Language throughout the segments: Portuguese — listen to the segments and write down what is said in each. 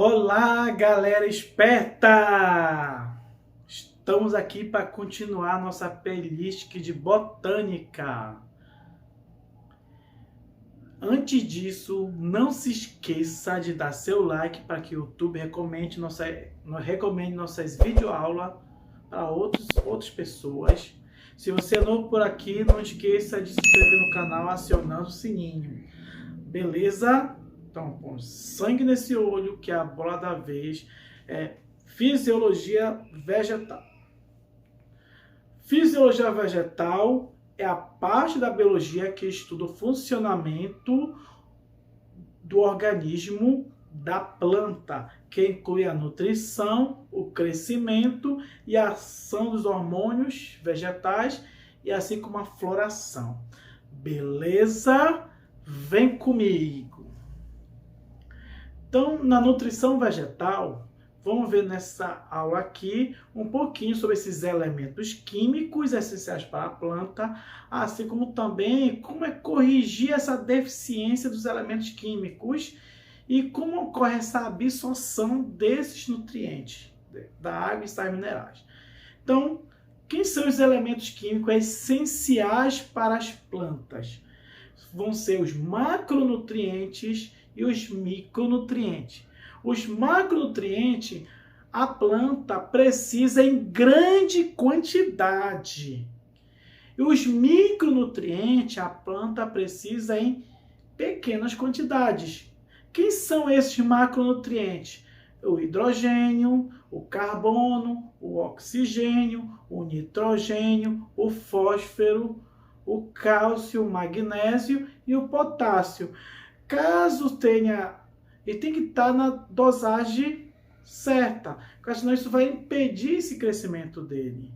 Olá, galera esperta! Estamos aqui para continuar nossa playlist de botânica. Antes disso, não se esqueça de dar seu like para que o YouTube recomende nossas videoaulas para outras pessoas. Se você é novo por aqui, não esqueça de se inscrever no canal acionando o sininho. Beleza? Então, com sangue nesse olho, que é a bola da vez, é fisiologia vegetal. Fisiologia vegetal é a parte da biologia que estuda o funcionamento do organismo da planta, que inclui a nutrição, o crescimento e a ação dos hormônios vegetais, e assim como a floração. Beleza? Vem comigo! Então, na nutrição vegetal, vamos ver nessa aula aqui um pouquinho sobre esses elementos químicos essenciais para a planta, assim como também como é corrigir essa deficiência dos elementos químicos e como ocorre essa absorção desses nutrientes da água e sais minerais. Então, quem são os elementos químicos essenciais para as plantas? Vão ser os macronutrientes e os micronutrientes. Os macronutrientes a planta precisa em grande quantidade. E os micronutrientes a planta precisa em pequenas quantidades. Quem são esses macronutrientes? O hidrogênio, o carbono, o oxigênio, o nitrogênio, o fósforo, o cálcio, o magnésio e o potássio. Caso tenha, e tem que estar na dosagem certa, porque senão isso vai impedir esse crescimento dele.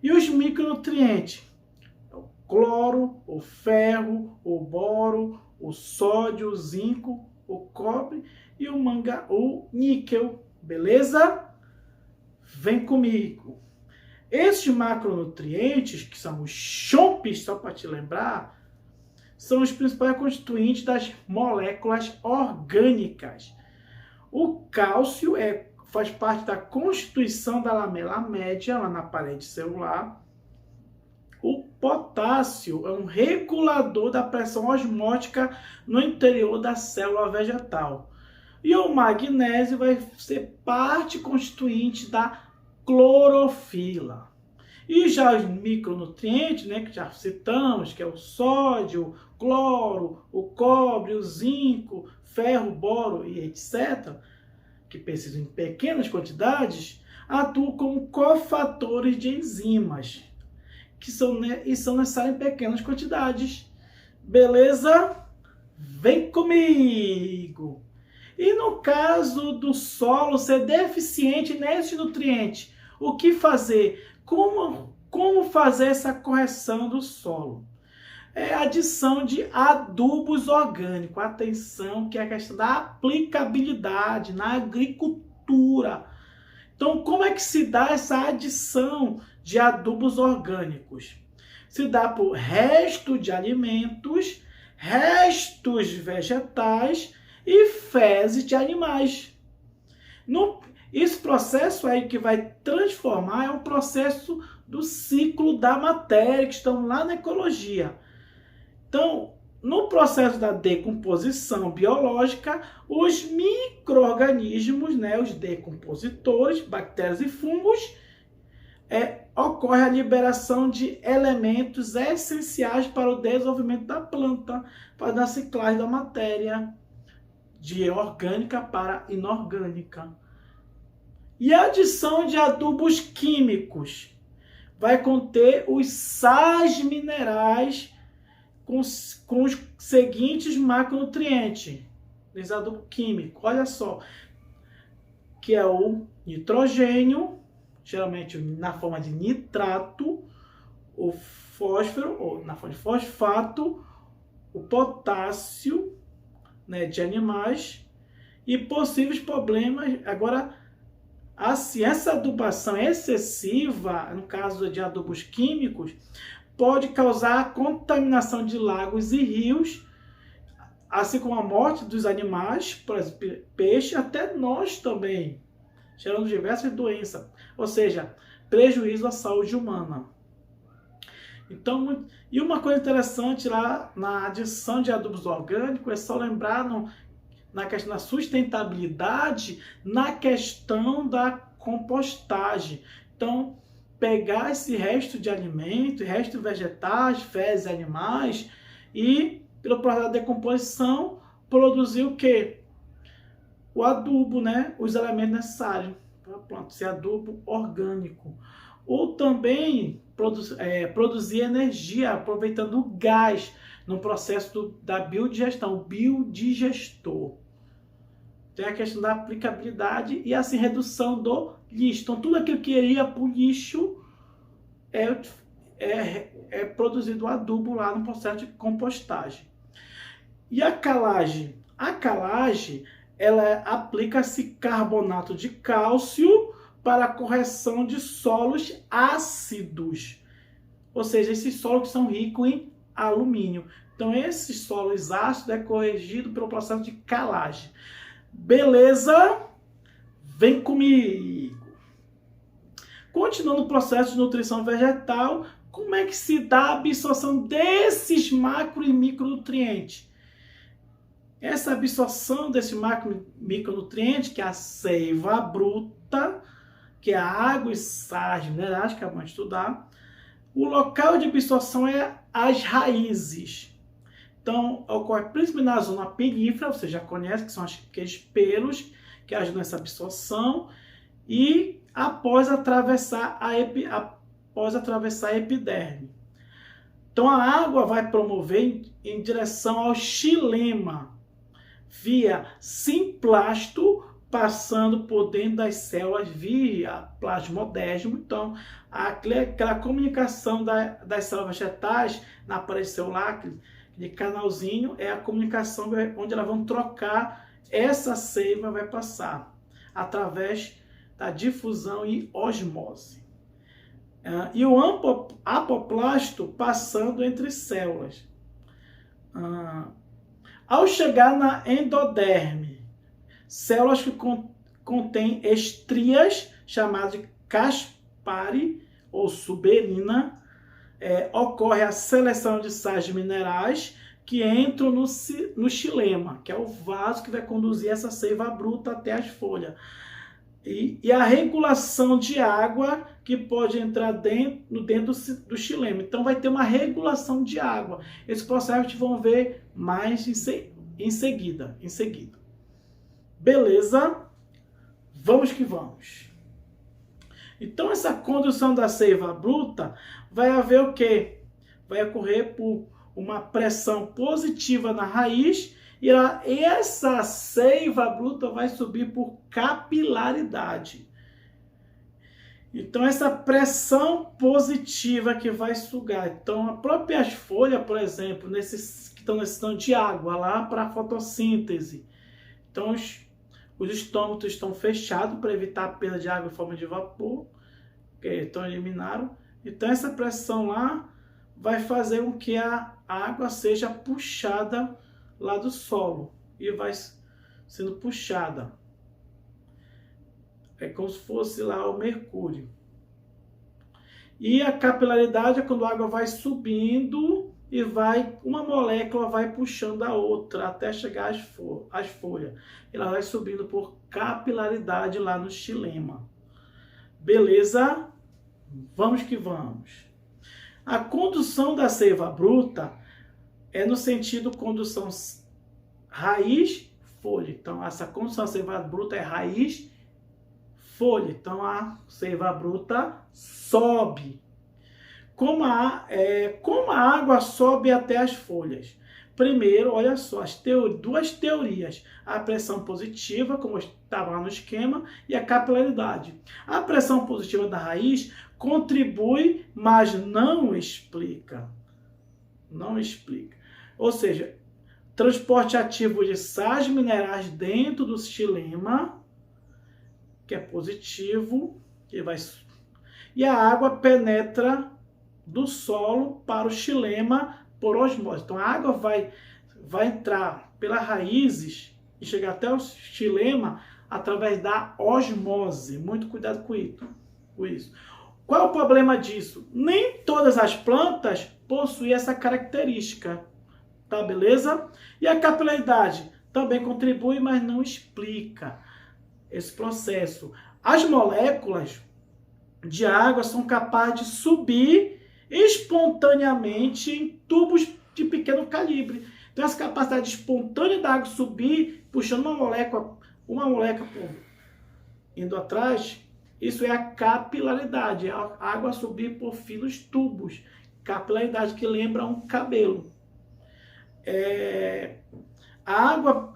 E os micronutrientes? O cloro, o ferro, o boro, o sódio, o zinco, o cobre e o níquel. Beleza? Vem comigo. Estes macronutrientes, que são os chomps, só para te lembrar, são os principais constituintes das moléculas orgânicas. O cálcio faz parte da constituição da lamela média, lá na parede celular. O potássio é um regulador da pressão osmótica no interior da célula vegetal. E o magnésio vai ser parte constituinte da clorofila. E já os micronutrientes, que já citamos, que é o sódio, cloro, o cobre, o zinco, ferro, boro e etc., que precisam em pequenas quantidades, atuam como cofatores de enzimas, que são necessários em pequenas quantidades. Beleza? Vem comigo! E no caso do solo ser deficiente nesse nutriente, o que fazer? Como fazer essa correção do solo? É a adição de adubos orgânicos. Atenção, que é a questão da aplicabilidade na agricultura. Então, como é que se dá essa adição de adubos orgânicos? Se dá por resto de alimentos, restos vegetais e fezes de animais. Esse processo aí que vai transformar é um processo do ciclo da matéria, que estão lá na ecologia. Então, no processo da decomposição biológica, os micro-organismos, os decompositores, bactérias e fungos, ocorre a liberação de elementos essenciais para o desenvolvimento da planta, para a ciclagem da matéria, de orgânica para inorgânica. E a adição de adubos químicos vai conter os sais minerais com os seguintes macronutrientes. Esse adubo químico, olha só, que é o nitrogênio, geralmente na forma de nitrato, o fósforo, ou na forma de fosfato, o potássio, de animais, e possíveis problemas. Agora, assim, essa adubação excessiva, no caso de adubos químicos, pode causar contaminação de lagos e rios, assim como a morte dos animais, por exemplo, peixe, até nós também, gerando diversas doenças, ou seja, prejuízo à saúde humana. Então, e uma coisa interessante lá na adição de adubos orgânicos é só lembrar na questão da sustentabilidade, na questão da compostagem. Então, pegar esse resto de alimento, resto de vegetais, fezes animais e, pelo processo de decomposição, produzir o quê? O adubo, né? Os elementos necessários para a planta, esse adubo orgânico. Ou também produzir energia, aproveitando o gás no processo da biodigestão, o biodigestor. Tem a questão da aplicabilidade e assim redução do lixo. Então tudo aquilo que iria para o lixo é produzido adubo lá no processo de compostagem. E a calagem? A calagem, ela aplica-se carbonato de cálcio para a correção de solos ácidos. Ou seja, esses solos que são ricos em alumínio. Então esses solos ácidos é corrigido pelo processo de calagem. Beleza? Vem comigo! Continuando o processo de nutrição vegetal, como é que se dá a absorção desses macro e micronutrientes? Essa absorção desse macro e micronutriente, que é a seiva bruta, que é a água e sais minerais, que acabamos de estudar, o local de absorção é as raízes. Então, ocorre principalmente na zona perífera, você já conhece, que são aqueles pelos que ajudam nessa absorção, e após atravessar a epiderme. Então, a água vai promover em direção ao xilema, via simplasto, passando por dentro das células via plasmodésimo. Então, aquela comunicação das células vegetais na parede celular, de canalzinho, é a comunicação onde elas vão trocar, essa seiva vai passar através da difusão e osmose. E o apoplasto passando entre células. Ao chegar na endoderme, células que contêm estrias, chamadas de caspare ou suberina, ocorre a seleção de sais minerais que entram no xilema, que é o vaso que vai conduzir essa seiva bruta até as folhas. E a regulação de água que pode entrar dentro do xilema. Então vai ter uma regulação de água. Esse processo a gente vai ver mais em seguida. Beleza? Vamos que vamos. Então essa condução da seiva bruta vai haver o quê? Vai ocorrer por uma pressão positiva na raiz e essa seiva bruta vai subir por capilaridade. Então essa pressão positiva que vai sugar. Então as próprias folhas, por exemplo, que estão necessitando de água lá para a fotossíntese. Então os estômatos estão fechados para evitar a perda de água em forma de vapor, então eliminaram. Então essa pressão lá vai fazer com que a água seja puxada lá do solo e vai sendo puxada. É como se fosse lá o mercúrio. E a capilaridade é quando a água vai subindo e uma molécula vai puxando a outra até chegar às folhas. Ela vai subindo por capilaridade lá no xilema. Beleza? Vamos que vamos. A condução da seiva bruta é no sentido condução raiz-folha. Então, essa condução da seiva bruta é raiz-folha. Então, a seiva bruta sobe. Como a água sobe até as folhas? Primeiro, olha só, duas teorias. A pressão positiva, como estava lá no esquema, e a capilaridade. A pressão positiva da raiz contribui, mas não explica. Não explica. Ou seja, transporte ativo de sais minerais dentro do xilema, que é positivo, e a água penetra do solo para o xilema por osmose. Então a água vai vai entrar pelas raízes e chegar até o xilema através da osmose. Muito cuidado com isso. Qual é o problema disso? Nem todas as plantas possuem essa característica, tá, beleza? E a capilaridade também contribui, mas não explica esse processo. As moléculas de água são capazes de subir espontaneamente em tubos de pequeno calibre. Então, essa capacidade espontânea da água subir, puxando uma molécula indo atrás, isso é a capilaridade, é a água subir por finos tubos. Capilaridade que lembra um cabelo. A água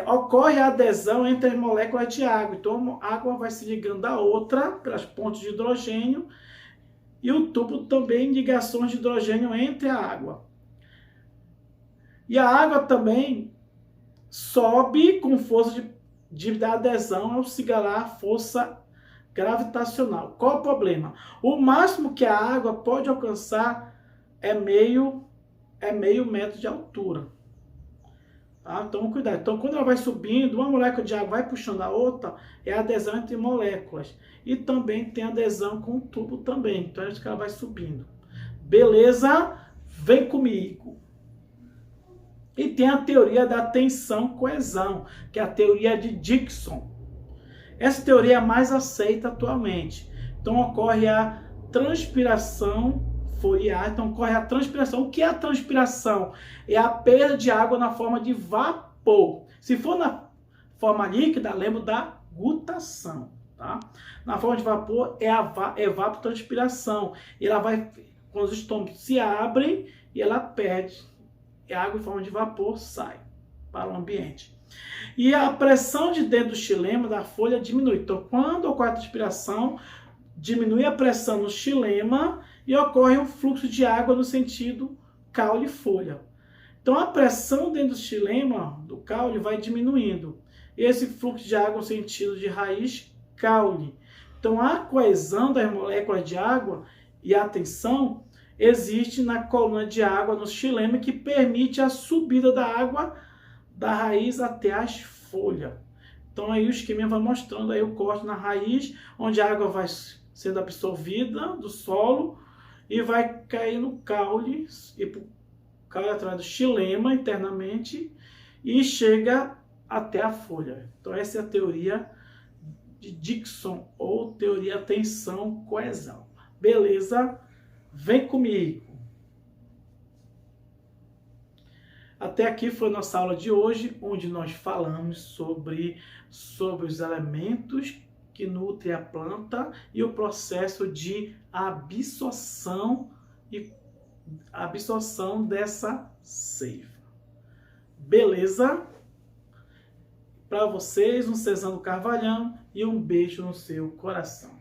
ocorre a adesão entre as moléculas de água. Então, a água vai se ligando à outra pelas pontes de hidrogênio e o tubo também ligações de hidrogênio entre a água. E a água também sobe com força de adesão ao se igualar à força gravitacional. Qual o problema? O máximo que a água pode alcançar é meio metro de altura. Tá? Então, cuidado. Então, quando ela vai subindo, uma molécula de água vai puxando a outra, é a adesão entre moléculas. E também tem adesão com o tubo também. Então, é isso que ela vai subindo. Beleza? Vem comigo. E tem a teoria da tensão-coesão, que é a teoria de Dickson. Essa teoria é a mais aceita atualmente. Então, ocorre a transpiração foliar. Então, ocorre a transpiração. O que é a transpiração? É a perda de água na forma de vapor. Se for na forma líquida, lembro da gutação. Tá? Na forma de vapor, é a evapotranspiração. E ela vai, quando os estômagos se abrem, e ela perde. E a água em forma de vapor sai para o ambiente. E a pressão de dentro do xilema da folha diminui. Então, quando ocorre a transpiração, diminui a pressão no xilema e ocorre um fluxo de água no sentido caule-folha. Então, a pressão dentro do xilema, do caule, vai diminuindo. Esse fluxo de água no sentido de raiz-caule. Então, a coesão das moléculas de água e a tensão existe na coluna de água no xilema que permite a subida da água da raiz até as folhas. Então aí o esquema vai mostrando aí o corte na raiz, onde a água vai sendo absorvida do solo e vai cair no caule, e pro caule através do xilema internamente e chega até a folha. Então essa é a teoria de Dickson ou teoria tensão-coesão. Beleza? Vem comigo! Até aqui foi nossa aula de hoje, onde nós falamos sobre os elementos que nutrem a planta e o processo de absorção dessa seiva. Beleza? Para vocês, um Cezano Carvalhão e um beijo no seu coração.